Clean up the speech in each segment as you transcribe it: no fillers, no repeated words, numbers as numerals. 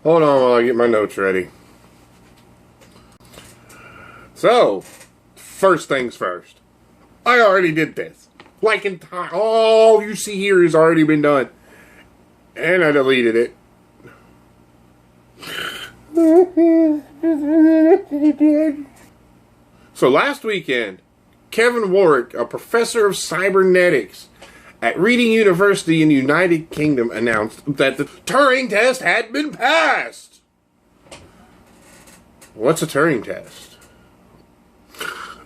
Hold on while I get my notes ready. So, first things first. I already did this. Like in time. All you see here has already been done. And I deleted it. So last weekend, Kevin Warwick, a professor of cybernetics at Reading University in the United Kingdom, announced that the Turing test had been passed. What's a Turing test?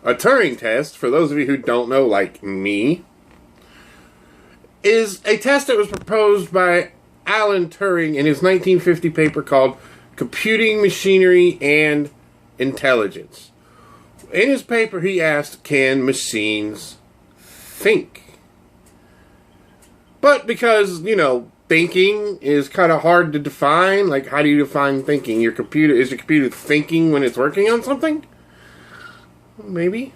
A Turing test, for those of you who don't know, like me, is a test that was proposed by Alan Turing in his 1950 paper called Computing Machinery and Intelligence. In his paper, he asked, can machines think? But because, thinking is kind of hard to define, like how do you define thinking? Is your computer thinking when it's working on something? Maybe.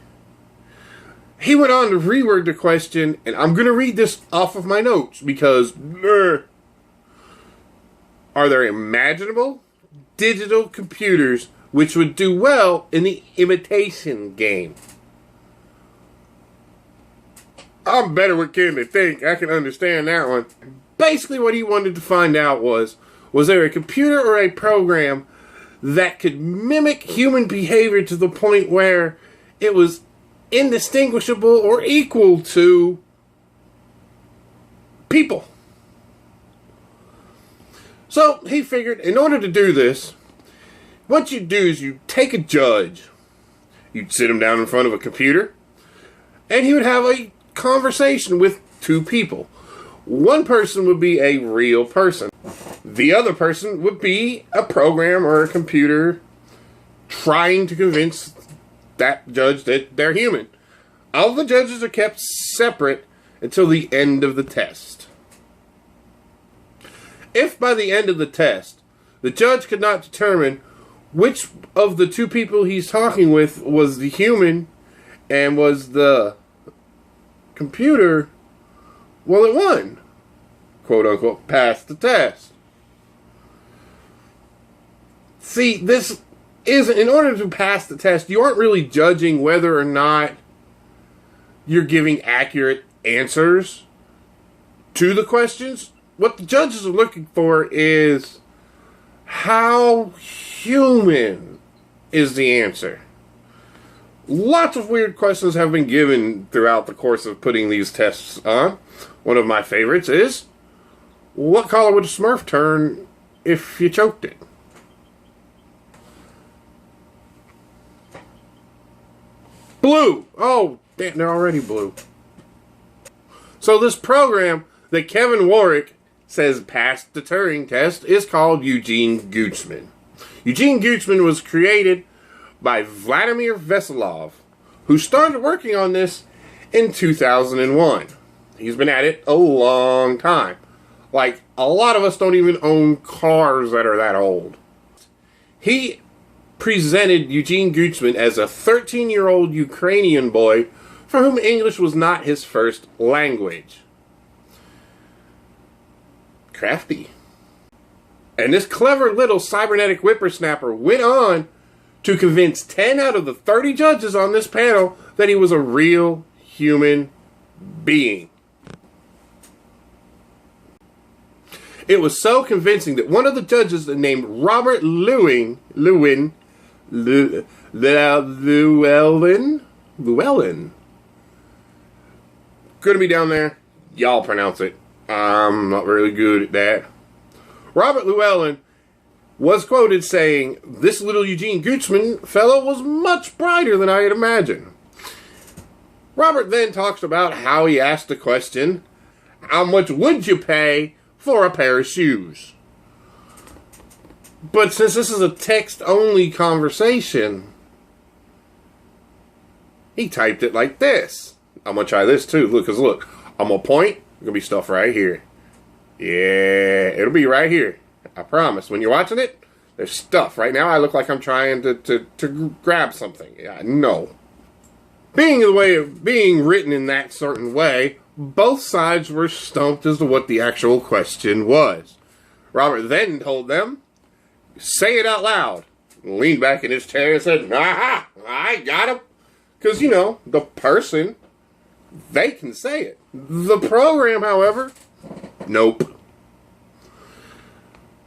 He went on to reword the question, and I'm going to read this off of my notes because are there imaginable digital computers which would do well in the imitation game? I'm better with can they think. I can understand that one. Basically what he wanted to find out was there a computer or a program that could mimic human behavior to the point where it was indistinguishable or equal to people? So he figured in order to do this, what you do is you take a judge, you'd sit him down in front of a computer, and he would have a conversation with two people. One person would be a real person. The other person would be a program or a computer trying to convince that judge that they're human. All the judges are kept separate until the end of the test. If by the end of the test, the judge could not determine which of the two people he's talking with was the human and was the computer, well, it won. Quote unquote, passed the test. See, this isn't, in order to pass the test, you aren't really judging whether or not you're giving accurate answers to the questions. What the judges are looking for is how human is the answer. Lots of weird questions have been given throughout the course of putting these tests on. One of my favorites is, what color would a Smurf turn if you choked it? Blue! Oh, damn, they're already blue. So this program that Kevin Warwick says passed the Turing test is called Eugene Goochman. Eugene Goochman was created by Vladimir Veselov, who started working on this in 2001. He's been at it a long time. Like, a lot of us don't even own cars that are that old. He presented Eugene Goochman as a 13-year-old Ukrainian boy for whom English was not his first language. Crafty. And this clever little cybernetic whippersnapper went on to convince 10 out of the 30 judges on this panel that he was a real human being. It was so convincing that one of the judges named Robert Llewellyn, gonna be down there. Y'all pronounce it. I'm not really good at that. Robert Llewellyn was quoted saying, "This little Eugene Goochman fellow was much brighter than I had imagined." Robert then talks about how he asked the question, how much would you pay for a pair of shoes? But since this is a text-only conversation, he typed it like this. I'm going to try this too. Look, because look, I'm going to point. There's going to be stuff right here. Yeah, it'll be right here. I promise. When you're watching it, there's stuff. Right now, I look like I'm trying to grab something. Yeah, no. Being the way of being written in that certain way, both sides were stumped as to what the actual question was. Robert then told them, say it out loud. Leaned back in his chair and said, aha, I got him. Because, you know, the person, they can say it. The program, however, nope.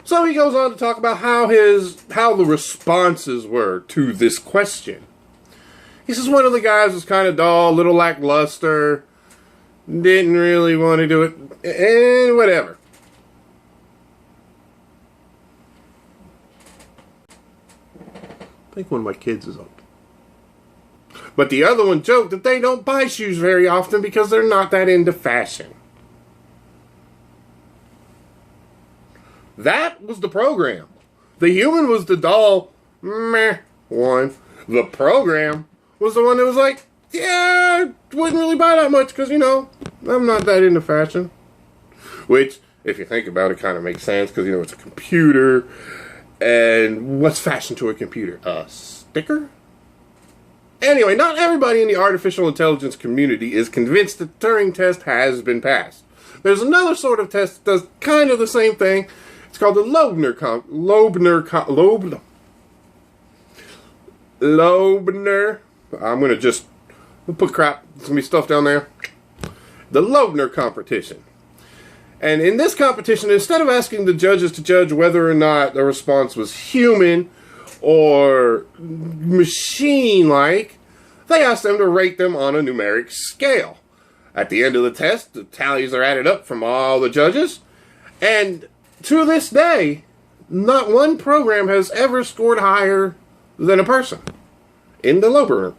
So he goes on to talk about how the responses were to this question. He says one of the guys was kind of dull, a little lackluster, didn't really want to do it, and whatever. I think one of my kids is up. But the other one joked that they don't buy shoes very often because they're not that into fashion. That was the program. The human was the dull, meh one. The program was the one that was like, yeah, I wouldn't really buy that much because, you know, I'm not that into fashion. Which, if you think about it, kind of makes sense because, you know, it's a computer. And what's fashion to a computer? A sticker? Anyway, not everybody in the artificial intelligence community is convinced that the Turing test has been passed. There's another sort of test that does kind of the same thing. It's called the Loebner I'm going to just put crap, there's going to be stuff down there. The Loebner competition. And in this competition, instead of asking the judges to judge whether or not the response was human or machine-like, they asked them to rate them on a numeric scale. At the end of the test, the tallies are added up from all the judges, and to this day, not one program has ever scored higher than a person in the Loebner.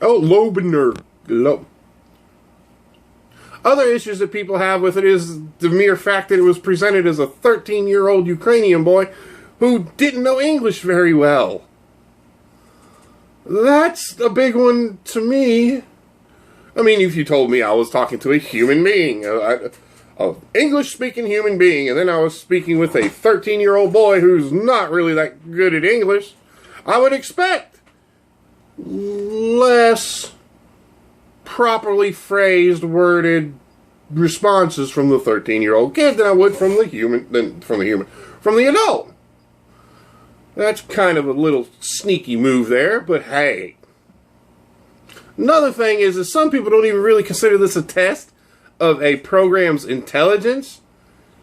Other issues that people have with it is the mere fact that it was presented as a 13-year-old Ukrainian boy who didn't know English very well. That's a big one to me. I mean, if you told me I was talking to a human being, an English-speaking human being, and then I was speaking with a 13-year-old boy who's not really that good at English, I would expect less properly phrased, worded responses from the 13-year-old kid than I would from the adult. That's kind of a little sneaky move there, but hey. Another thing is that some people don't even really consider this a test of a program's intelligence.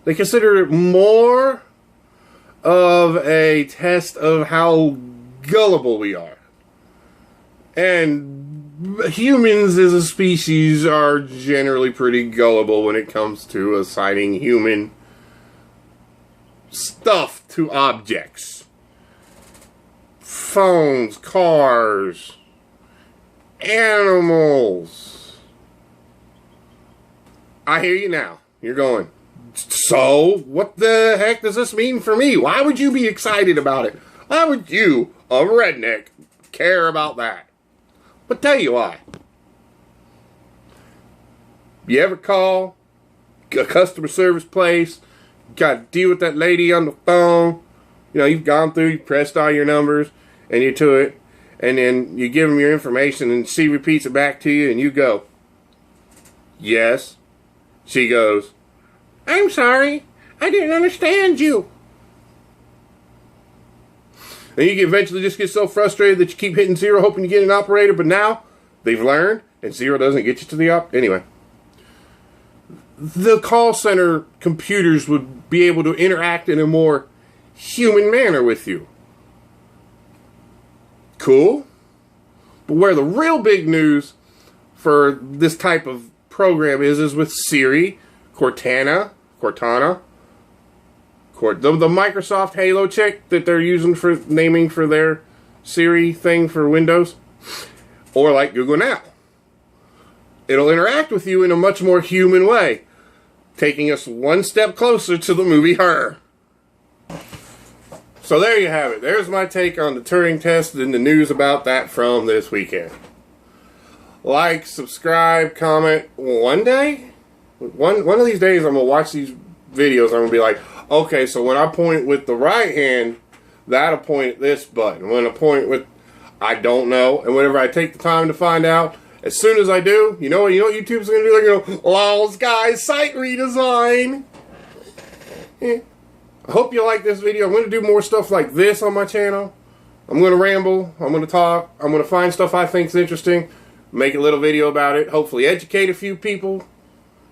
They consider it more of a test of how gullible we are. And humans as a species are generally pretty gullible when it comes to assigning human stuff to objects. Phones, cars, animals. I hear you now. You're going, so what the heck does this mean for me? Why would you be excited about it? Why would you, a redneck, care about that? But tell you why. You ever call a customer service place, got to deal with that lady on the phone, you know, you've gone through, you pressed all your numbers, and you're to it, and then you give them your information, and she repeats it back to you, and you go, yes. She goes, I'm sorry, I didn't understand you. And you eventually just get so frustrated that you keep hitting zero hoping you get an operator, but now they've learned, and zero doesn't get you to the Anyway. The call center computers would be able to interact in a more human manner with you. Cool. But where the real big news for this type of program is with Siri, Cortana, the Microsoft Halo chick that they're using for naming for their Siri thing for Windows, or like Google Now. It'll interact with you in a much more human way, taking us one step closer to the movie Her. So there you have it. There's my take on the Turing test and the news about that from this weekend. Like, subscribe, comment. One day, one of these days, I'm going to watch these videos. I'm going to be like, okay, so when I point with the right hand, that'll point at this button. When I point with, I don't know. And whenever I take the time to find out, as soon as I do, you know what YouTube's going to do? They're going to go, LOLs, guys, site redesign. I hope you like this video. I'm going to do more stuff like this on my channel. I'm going to ramble. I'm going to talk. I'm going to find stuff I think is interesting. Make a little video about it. Hopefully educate a few people.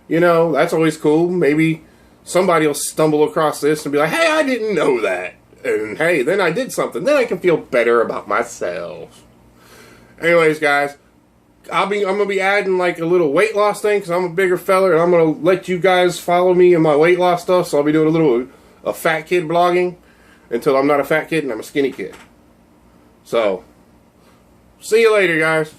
You know, that's always cool. Maybe somebody will stumble across this and be like, hey, I didn't know that. And hey, then I did something. Then I can feel better about myself. Anyways, guys, I'm gonna be adding like a little weight loss thing because I'm a bigger fella, and I'm gonna let you guys follow me in my weight loss stuff. So I'll be doing a fat kid blogging until I'm not a fat kid and I'm a skinny kid. So, see you later, guys.